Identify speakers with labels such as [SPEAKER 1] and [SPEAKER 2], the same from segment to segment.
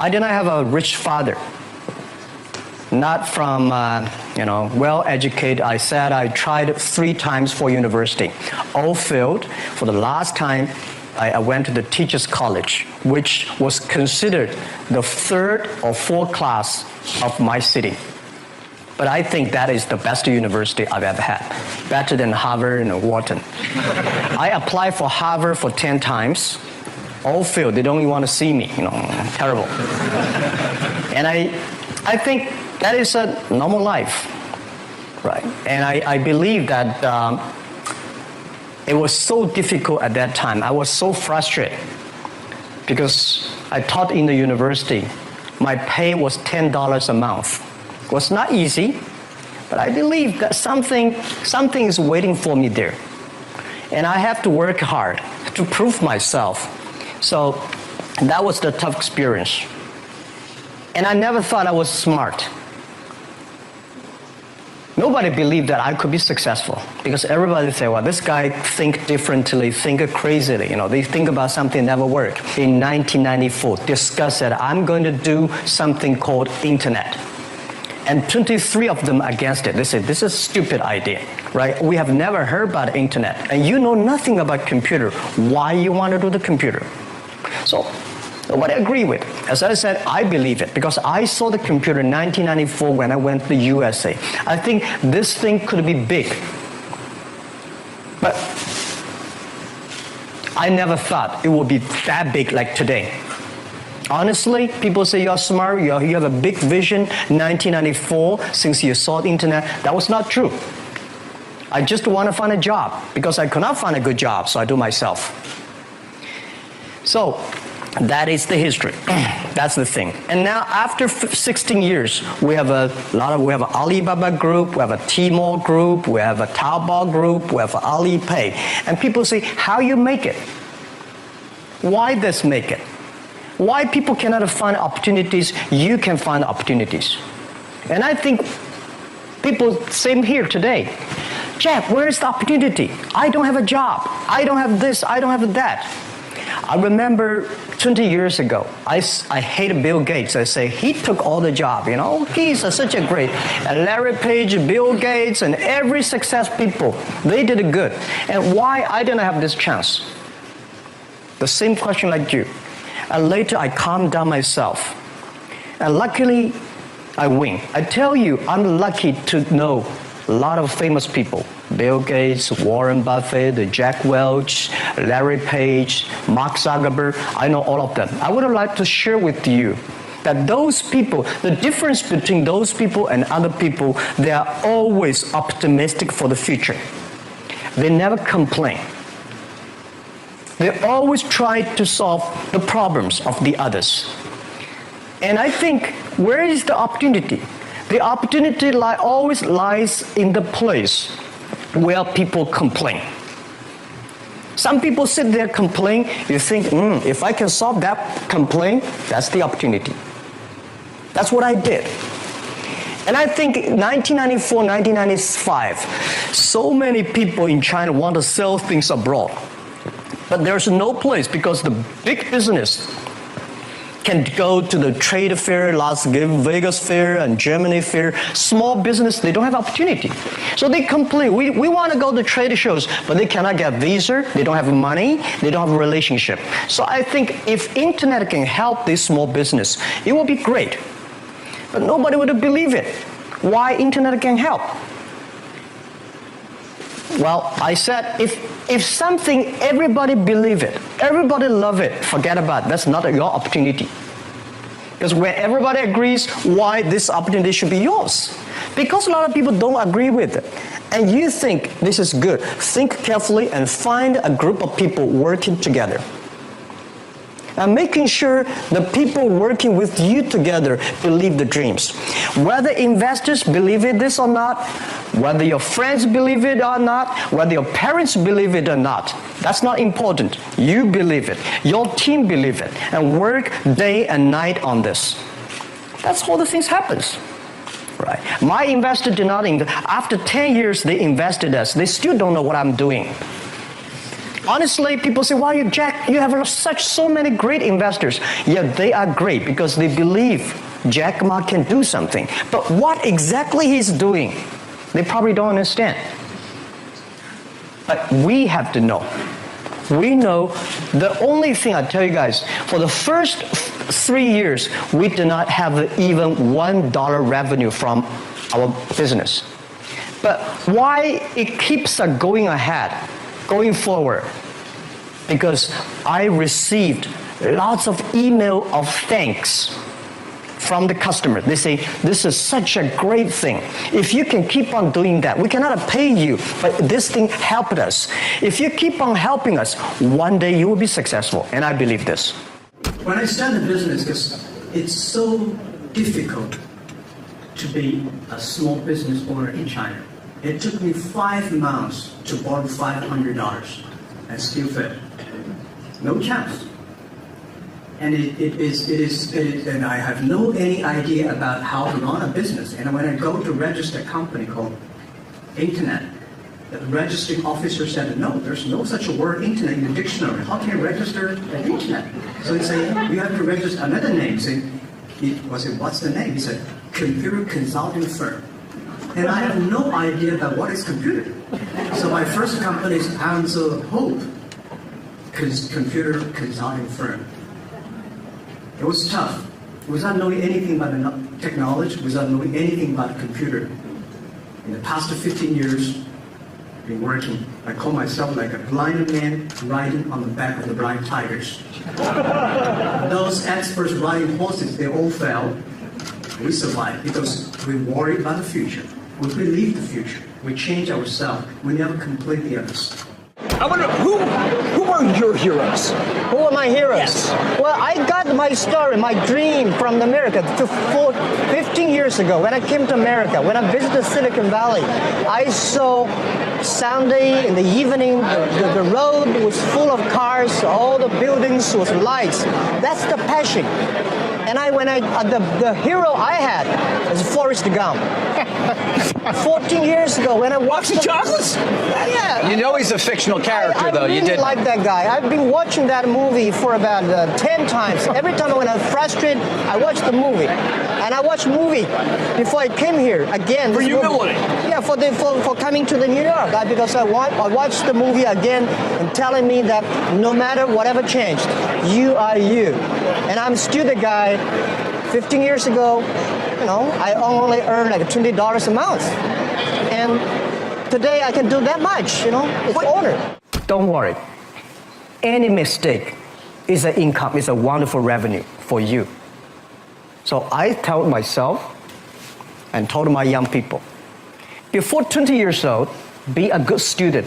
[SPEAKER 1] I did not have a rich father. Not from, well-educated. I said I tried 3 times for university. All failed. For the last time, I went to the Teachers College, which was considered the 3rd or 4th class of my city. But I think that is the best university I've ever had. Better than Harvard and Wharton. I applied for Harvard for 10 times. All failed. They don't even want to see me. Terrible. And I think that is a normal life, right? And I believe that it was so difficult at that time. I was so frustrated because I taught in the university. My pay was $10 a month. It was not easy, but I believe that something is waiting for me there. And I have to work hard to prove myself. So that was the tough experience. And I never thought I was smart. Nobody believed that I could be successful because everybody said, well, this guy think differently, think crazily. They think about something never work. In 1994, discussed that I'm going to do something called internet. And 23 of them against it. They said, this is a stupid idea, right? We have never heard about internet. And you know nothing about computer. Why you want to do the computer? So nobody agreed with. As I said, I believe it because I saw the computer in 1994 when I went to the USA. I think this thing could be big. But I never thought it would be that big like today. Honestly, people say you're smart, you have a big vision. 1994, since you saw the internet, that was not true. I just want to find a job because I could not find a good job, so I do myself. So that is the history. That's the thing. And now after 16 years, we have we have an Alibaba group, we have a Tmall group, we have a Taobao group, we have Alipay. And people say, how you make it? Why this make it? Why people cannot find opportunities, you can find opportunities. And I think people, same here today. Jeff, where is the opportunity? I don't have a job. I don't have this, I don't have that. I remember 20 years ago, I hated Bill Gates. I say, he took all the job, He's such a great. And Larry Page, Bill Gates, and every success people, they did it good. And why I didn't have this chance? The same question like you. And later I calmed down myself. And luckily, I win. I tell you, I'm lucky to know a lot of famous people. Bill Gates, Warren Buffett, Jack Welch, Larry Page, Mark Zuckerberg. I know all of them. I would like to share with you that those people, the difference between those people and other people, they are always optimistic for the future. They never complain. They always try to solve the problems of the others. And I think, where is the opportunity? The opportunity always lies in the place where people complain. Some people sit there complain, you think, if I can solve that complaint, that's the opportunity. That's what I did. And I think 1994, 1995, so many people in China want to sell things abroad. But there's no place because the big business can go to the trade fair, Las Vegas fair, and Germany fair. Small business, they don't have opportunity. So they complain, we want to go to trade shows, but they cannot get visa, they don't have money, they don't have a relationship. So I think if internet can help this small business, it will be great. But nobody would believe it. Why internet can help? Well, I said, if something, everybody believe it, everybody love it, forget about it. That's not your opportunity. Because when everybody agrees, why this opportunity should be yours? Because a lot of people don't agree with it. And you think this is good. Think carefully and find a group of people working together. And making sure the people working with you together believe the dreams. Whether investors believe in this or not, whether your friends believe it or not, whether your parents believe it or not, that's not important. You believe it. Your team believe it. And work day and night on this. That's how the things happens. Right. My investor did not invest. After 10 years, they invested us. They still don't know what I'm doing. Honestly, people say, "Wow, Jack, you have so many great investors." Yeah, they are great because they believe Jack Ma can do something. But what exactly he's doing, they probably don't understand. But we have to know. We know the only thing I tell you guys, for the first 3 years, we did not have even $1 revenue from our business. But why it keeps going ahead, going forward? Because I received lots of email of thanks from the customer. They say, this is such a great thing. If you can keep on doing that, we cannot pay you, but this thing helped us. If you keep on helping us, one day you will be successful. And I believe this.
[SPEAKER 2] When I started business, it's so difficult to be a small business owner in China. It took me 5 months to borrow $500 and still failed. No chance. And it is, and I have no any idea about how to run a business. And when I go to register a company called Internet, the registering officer said, no, there's no such a word Internet in the dictionary. How can you register an Internet? So he said, you have to register another name. So what's the name? He said, Computer Consulting Firm. And I have no idea about what is computer. So my first company is Ansel Hope, Computer Consulting Firm. It was tough. Without knowing anything about the technology, without knowing anything about the computer. In the past 15 years, I've been working. I call myself like a blind man riding on the back of the blind tigers. Those experts riding horses, they all fell. We survived because we worry about the future. We believe the future. We change ourselves. We never complain the others.
[SPEAKER 3] I wonder, who are your heroes?
[SPEAKER 1] Who are my heroes?
[SPEAKER 3] Yes.
[SPEAKER 1] Well, I got my story, my dream from America 15 years ago when I came to America. When I visited Silicon Valley, I saw Sunday in the evening, the road was full of cars, all the buildings with lights. That's the passion. And the hero I had is Forrest Gump. 14 years ago when I watched
[SPEAKER 3] Box of chocolates?
[SPEAKER 1] Yeah.
[SPEAKER 3] You know he's a fictional character, though.
[SPEAKER 1] I really
[SPEAKER 3] You did.
[SPEAKER 1] like that guy. I've been watching that movie for about 10 times. Every time when I'm frustrated, I watch the movie. And I watched movie before I came here again.
[SPEAKER 3] For humility.
[SPEAKER 1] Yeah, for coming to the New York. Because I watched the movie again and telling me that no matter whatever changed, you are you. And I'm still the guy 15 years ago, I only earned like $20 a month. And today I can do that much, it's honor. Don't worry. Any mistake is an income, is a wonderful revenue for you. So I told myself and told my young people, before 20 years old, be a good student.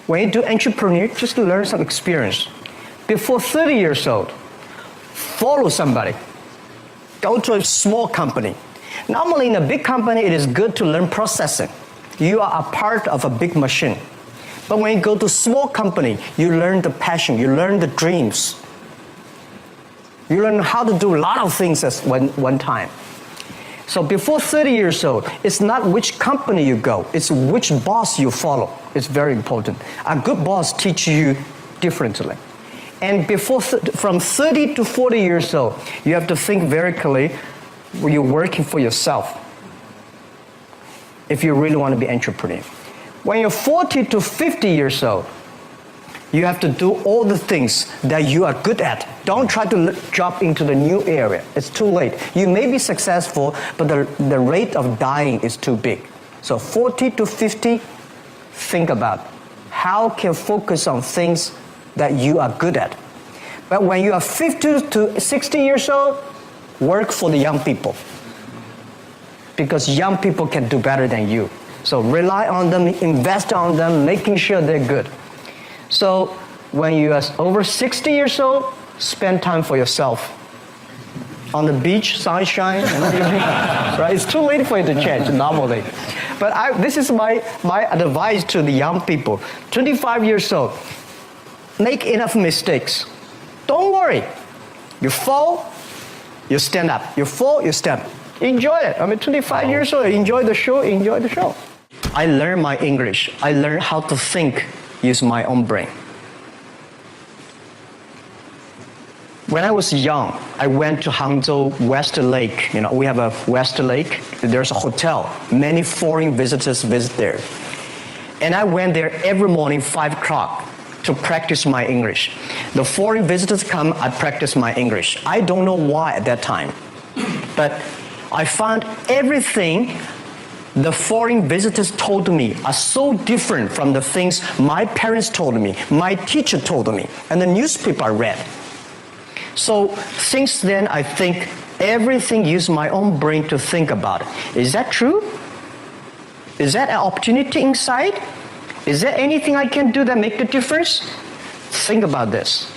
[SPEAKER 1] When you do entrepreneur, just learn some experience. Before 30 years old, follow somebody. Go to a small company. Normally in a big company, it is good to learn processing. You are a part of a big machine. But when you go to a small company, you learn the passion, you learn the dreams. You learn how to do a lot of things at one time. So before 30 years old, it's not which company you go, it's which boss you follow. It's very important. A good boss teaches you differently. And from 30 to 40 years old, you have to think very clearly when you're working for yourself if you really want to be an entrepreneur. When you're 40 to 50 years old, you have to do all the things that you are good at. Don't try to jump into the new area. It's too late. You may be successful, but the rate of dying is too big. So 40 to 50, think about how can you focus on things that you are good at. But when you are 50 to 60 years old, work for the young people. Because young people can do better than you. So rely on them, invest on them, making sure they're good. So when you are over 60 years old, spend time for yourself. On the beach, sunshine, right? It's too late for you to change normally. But this is my advice to the young people. 25 years old, make enough mistakes. Don't worry. You fall, you stand up. You fall, you stand up. Enjoy it. 25 years old, enjoy the show, enjoy the show. I learned my English. I learned how to think use my own brain. When I was young, I went to Hangzhou West Lake. We have a West Lake. There's a hotel. Many foreign visitors visit there. And I went there every morning, 5 o'clock, to practice my English. The foreign visitors come, I practice my English. I don't know why at that time, but I found everything the foreign visitors told me are so different from the things my parents told me, my teacher told me, and the newspaper I read. So since then, I think everything use my own brain to think about. Is that true? Is that an opportunity inside? Is there anything I can do that make the difference? Think about this.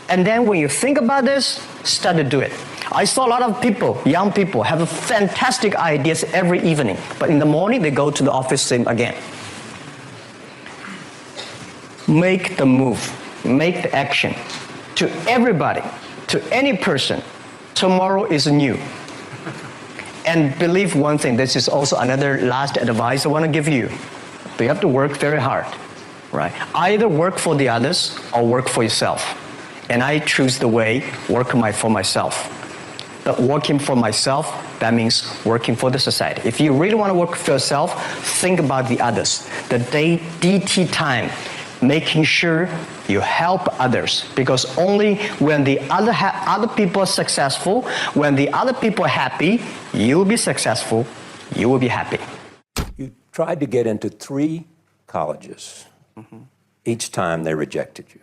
[SPEAKER 1] And then when you think about this, start to do it. I saw a lot of people, young people, have fantastic ideas every evening, but in the morning they go to the office same again. Make the move, make the action. To everybody, to any person, tomorrow is new. And believe one thing, this is also another last advice I want to give you. But you have to work very hard, right? Either work for the others or work for yourself. And I choose the way, work for myself. But working for myself, that means working for the society. If you really want to work for yourself, think about the others. The DT time, making sure you help others, because only when the other people are successful, when the other people are happy, you'll be successful, you will be happy.
[SPEAKER 4] You tried to get into 3 colleges. Mm-hmm. Each time they rejected you.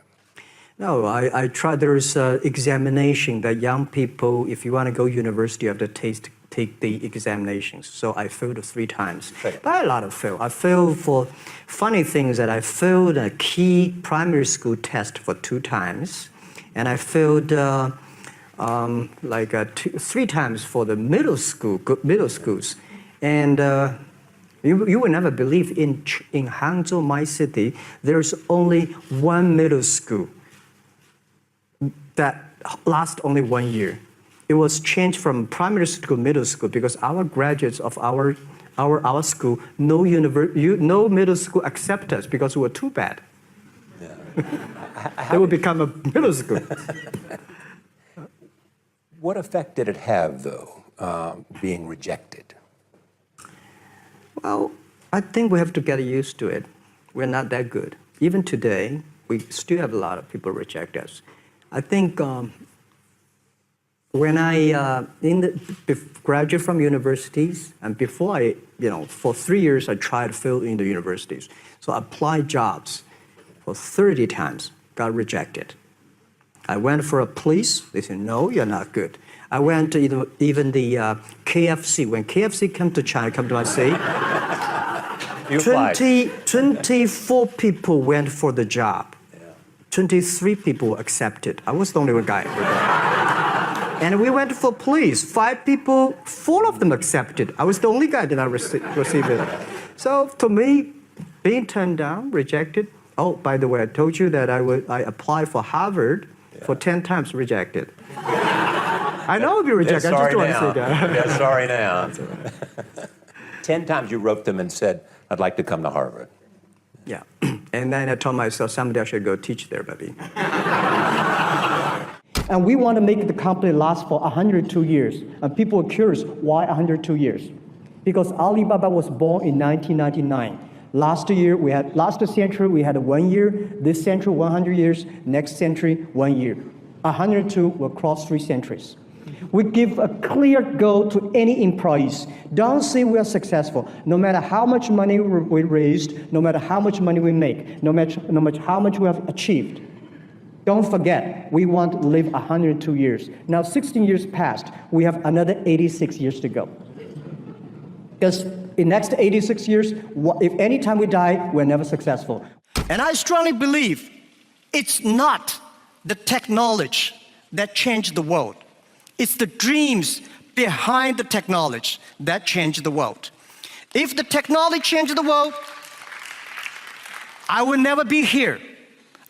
[SPEAKER 2] No, I tried. There's an examination that young people, if you want to go to university, you have to take the examinations. So I failed 3 times.
[SPEAKER 4] Okay.
[SPEAKER 2] But a lot of fail. I failed for funny things that I failed a key primary school test for 2 times. And I failed 3 times for the middle schools. And you will never believe in Hangzhou, my city, there's only 1 middle school that lasts only 1 year. It was changed from primary school to middle school because our graduates of our school, no middle school accept us because we were too bad. Yeah. They would become a middle school.
[SPEAKER 4] What effect did it have, though, being rejected?
[SPEAKER 2] Well, I think we have to get used to it. We're not that good. Even today, we still have a lot of people reject us. I think when I graduated from universities, and before for 3 years, I tried to fill in the universities. So I applied jobs for 30 times, got rejected. I went for a police, they said, no, you're not good. I went to even the KFC. When KFC come to China, come to my city, 24 people went for the job. 23 people accepted. I was the only one guy. And we went for police. 5 people, 4 of them accepted. I was the only guy that I received it. So to me, being turned down, rejected. Oh, by the way, I told you that I applied for Harvard for 10 times, rejected. I know I'll be rejected. I just want to say that.
[SPEAKER 4] They're sorry now. 10 times you wrote them and said, I'd like to come to Harvard.
[SPEAKER 2] Yeah. And then I told myself, someday I should go teach there, baby. And we want to make the company last for 102 years. And people are curious, why 102 years? Because Alibaba was born in 1999. Last century, we had 1 year. This century, 100 years. Next century, 1 year. 102 will cross 3 centuries. We give a clear goal to any employees. Don't say we are successful. No matter how much money we raised, no matter how much money we make, no matter how much we have achieved, don't forget, we want to live 102 years. Now, 16 years passed. We have another 86 years to go. Because in the next 86 years, if any time we die, we're never successful. And I strongly believe it's not the technology that changed the world. It's the dreams behind the technology that change the world. If the technology changed the world, I will never be here.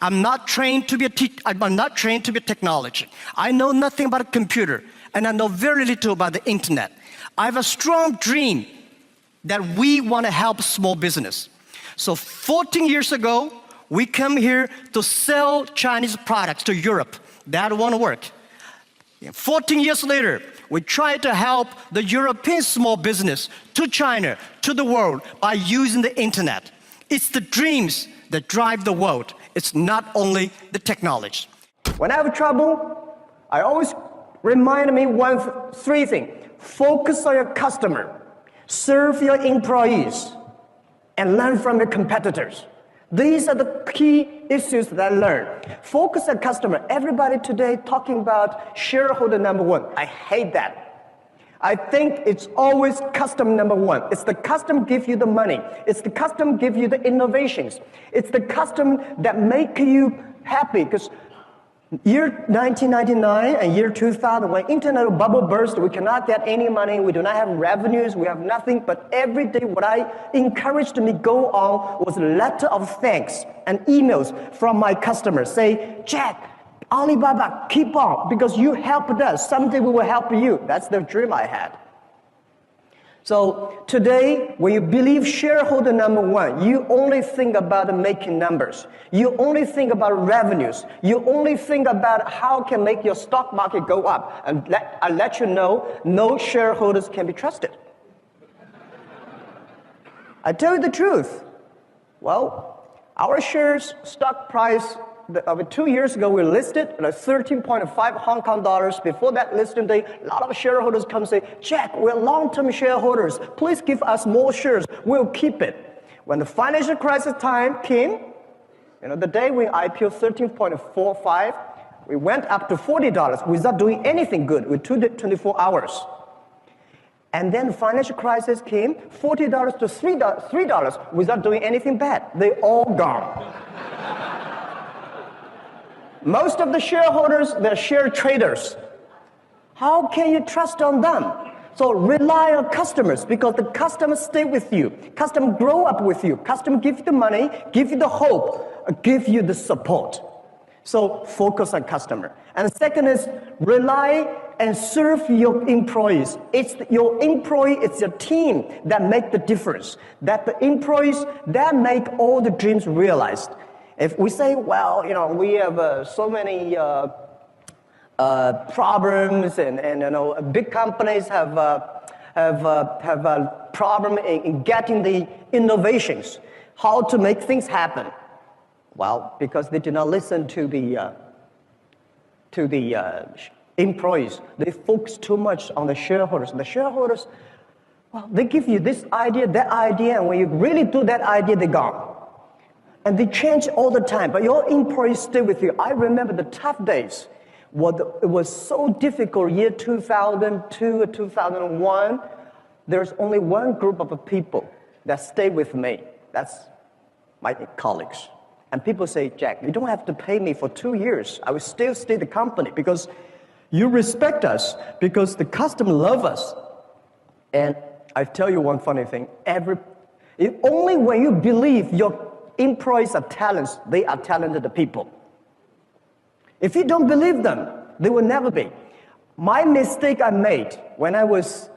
[SPEAKER 2] I'm not trained to be a technology. I know nothing about a computer, and I know very little about the internet. I have a strong dream that we want to help small business. So 14 years ago,
[SPEAKER 1] we come here to sell Chinese products to Europe. That won't work. 14 years later, we try to help the European small business to China, to the world by using the internet. It's the dreams that drive the world. It's not only the technology.
[SPEAKER 5] When I have trouble, I always remind me three things. Focus on your customer, serve your employees, and learn from your competitors. These are the key issues that I learned. Focus on customer. Everybody today talking about shareholder number one. I hate that. I think it's always customer number one. It's the customer give you the money. It's the customer give you the innovations. It's the customer that make you happy. Because year 1999 and year 2000, when internet bubble burst, we cannot get any money, we do not have revenues, we have nothing, but every day what I encouraged me go on was a letter of thanks and emails from my customers say, Jack, Alibaba, keep on, because you helped us, someday we will help you. That's the dream I had. So today, when you believe shareholder number one, you only think about making numbers. You only think about revenues. You only think about how can make your stock market go up. And I let you know, no shareholders can be trusted. I tell you the truth. Well, our shares stock price, 2 years ago, we listed at 13.5 Hong Kong dollars. Before that listing day, a lot of shareholders come say, Jack, we're long-term shareholders. Please give us more shares. We'll keep it. When the financial crisis time came, the day we IPO 13.45, we went up to $40 without doing anything good with 24 hours. And then the financial crisis came, $40 to $3 without doing anything bad. They all gone. Most of the shareholders, they're share traders. How can you trust on them? So rely on customers, because the customers stay with you. Customers grow up with you. Customers give you the money, give you the hope, give you the support. So focus on customer. And the second is rely and serve your employees. It's your employee, it's your team that make the difference. That the employees, that make all the dreams realized. If we say, well, we have so many problems, and big companies have a problem in getting the innovations, how to make things happen. Well, because they do not listen to the employees. They focus too much on the shareholders. The shareholders, well, they give you this idea, that idea, and when you really do that idea, they're gone. And they change all the time, but your employees stay with you. I remember the tough days. It was so difficult, year 2002, 2001. There's only one group of people that stayed with me. That's my colleagues. And people say, Jack, you don't have to pay me for 2 years. I will still stay the company because you respect us, because the customer love us. And I tell you one funny thing. Only when you believe your employees are talents, they are talented people. If you don't believe them, they will never be. My mistake I made when I was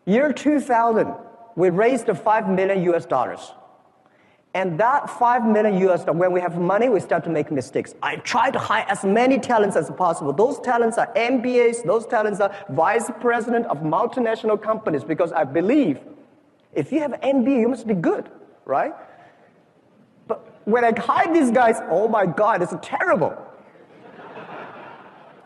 [SPEAKER 5] year 2000, we raised $5 million US. And that $5 million US, when we have money, we start to make mistakes. I try to hire as many talents as possible. Those talents are MBAs, those talents are vice president of multinational companies, because I believe if you have an MBA, you must be good, right? But when I hire these guys, oh my God, it's terrible.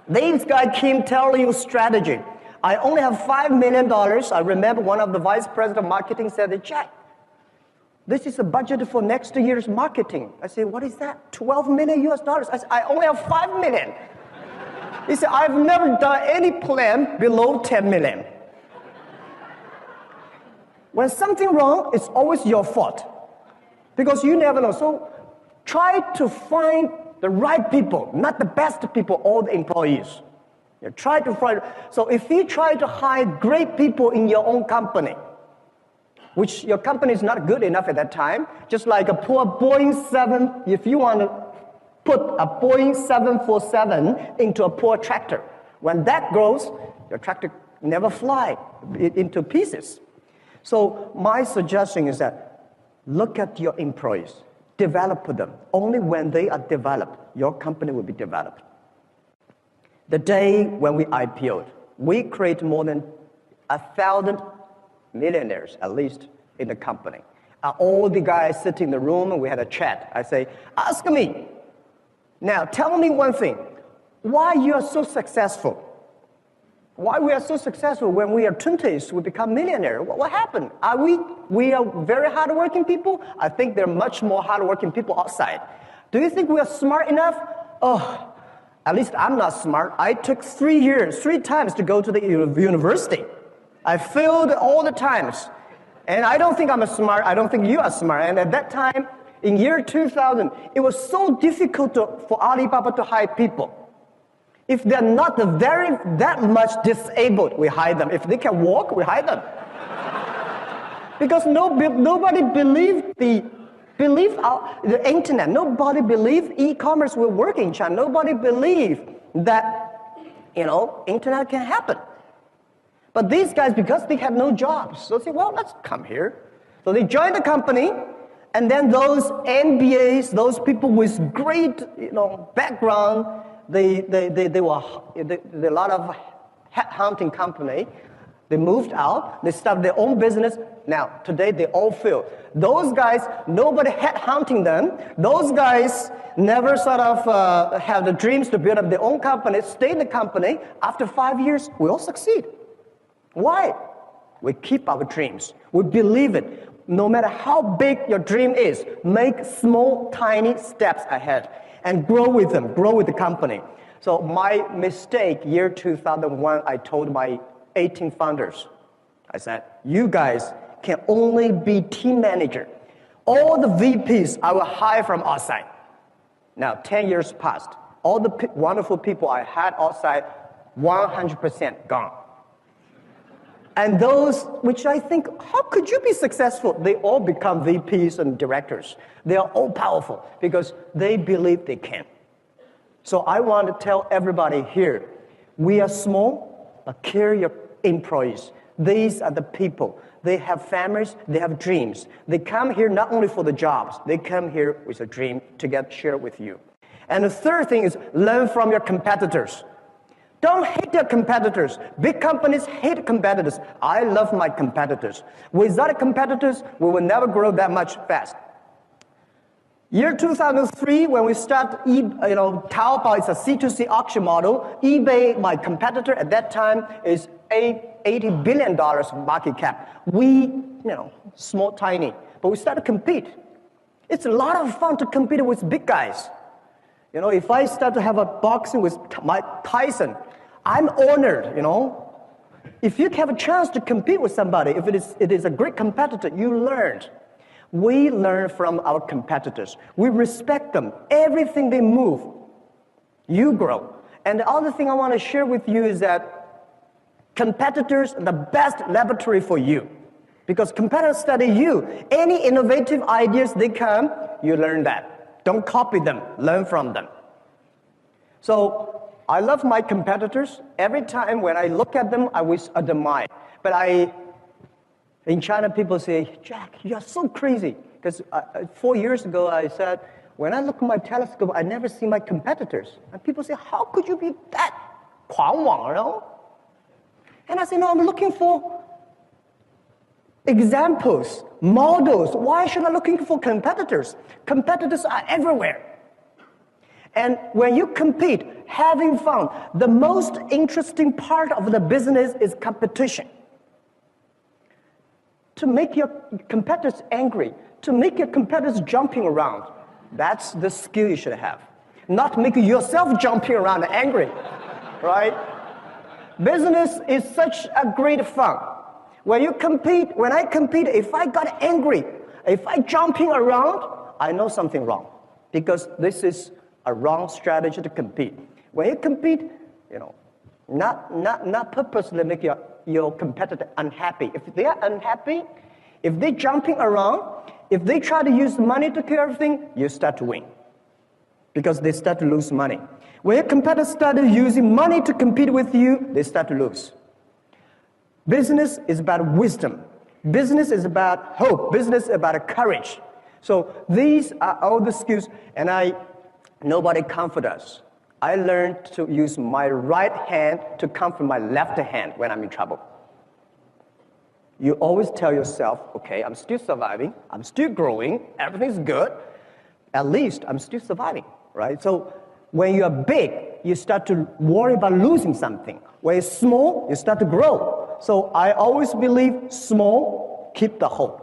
[SPEAKER 5] These guys came telling you strategy. I only have $5 million. I remember one of the vice president of marketing said, Jack, this is a budget for next year's marketing. I said, what is that? $12 million US. I said, I only have $5 million. He said, I've never done any plan below 10 million. When something wrong, it's always your fault, because you never know. So try to find the right people, not the best people, all the employees. You try to find. So if you try to hire great people in your own company, which your company is not good enough at that time, just like a poor Boeing 7, if you want to put a Boeing 747 into a poor tractor, when that grows, your tractor never fly into pieces. So my suggestion is that look at your employees. develop them. Only when they are developed, your company will be developed. The day when we IPO'd, we created more than 1,000 millionaires, at least, in the company. All the guys sitting in the room, and we had a chat. I say, ask me. Now, tell me one thing. Why you are so successful? Why we are so successful when we are 20s, we become millionaires? What happened? We are very hardworking people? I think there are much more hardworking people outside. Do you think we are smart enough? Oh, at least I'm not smart. I took 3 times to go to the university. I failed all the times. And I don't think I'm smart. I don't think you are smart. And at that time, in year 2000, it was so difficult for Alibaba to hire people. If they're not that much disabled, we hire them. If they can walk, we hire them. Because nobody believed the internet. Nobody believed e-commerce will work in China. Nobody believed that, internet can happen. But these guys, because they had no jobs, so they say, well, let's come here. So they joined the company, and then those MBAs, those people with great, background, they were a lot of headhunting company. They moved out. They started their own business. Now, today, they all fail. Those guys, nobody headhunting them. Those guys never sort of have the dreams to build up their own company, stay in the company. After 5 years, we all succeed. Why? We keep our dreams. We believe it. No matter how big your dream is, make small, tiny steps ahead and grow with them, grow with the company. So my mistake, year 2001, I told my 18 founders, I said, you guys can only be team manager. All the VPs I will hire from outside. Now, 10 years passed. All the wonderful people I had outside, 100% gone. And those, which I think, how could you be successful? They all become VPs and directors. They are all powerful because they believe they can. So I want to tell everybody here, we are small, but care your employees. These are the people. They have families, they have dreams. They come here not only for the jobs, they come here with a dream to share with you. And the third thing is learn from your competitors. Don't hate your competitors. Big companies hate competitors. I love my competitors. Without competitors, we will never grow that much fast. Year 2003, when we start, Taobao is a C2C auction model. eBay, my competitor at that time, is $80 billion market cap. We, small, tiny, but we started to compete. It's a lot of fun to compete with big guys. If I start to have a boxing with Mike Tyson, I'm honored, If you have a chance to compete with somebody, if it is a great competitor, you learned. We learn from our competitors. We respect them. Everything they move, you grow. And the other thing I want to share with you is that competitors are the best laboratory for you. Because competitors study you. Any innovative ideas they come, you learn that. Don't copy them, learn from them. So I love my competitors. Every time when I look at them, I wish admire. But in China, people say, Jack, you're so crazy. Because 4 years ago, I said, when I look at my telescope, I never see my competitors. And people say, how could you be that 狂妄, And I say, no, I'm looking for examples, models. Why should I be looking for competitors? Competitors are everywhere. And when you compete, having fun, the most interesting part of the business is competition. To make your competitors angry, to make your competitors jumping around, that's the skill you should have. Not make yourself jumping around and angry, right? Business is such a great fun. When I compete, if I got angry, if I jumping around, I know something wrong. Because this is a wrong strategy to compete. When you compete, not purposely make your competitor unhappy. If they are unhappy, if they're jumping around, if they try to use money to clear everything, you start to win. Because they start to lose money. When your competitors start using money to compete with you, they start to lose. Business is about wisdom. Business is about hope. Business is about courage. So these are all the skills, and nobody comfort us. I learned to use my right hand to comfort my left hand when I'm in trouble. You always tell yourself, okay, I'm still surviving, I'm still growing, everything's good. At least I'm still surviving, right? So when you are big, you start to worry about losing something. When it's small, you start to grow. So I always believe small, keep the hope.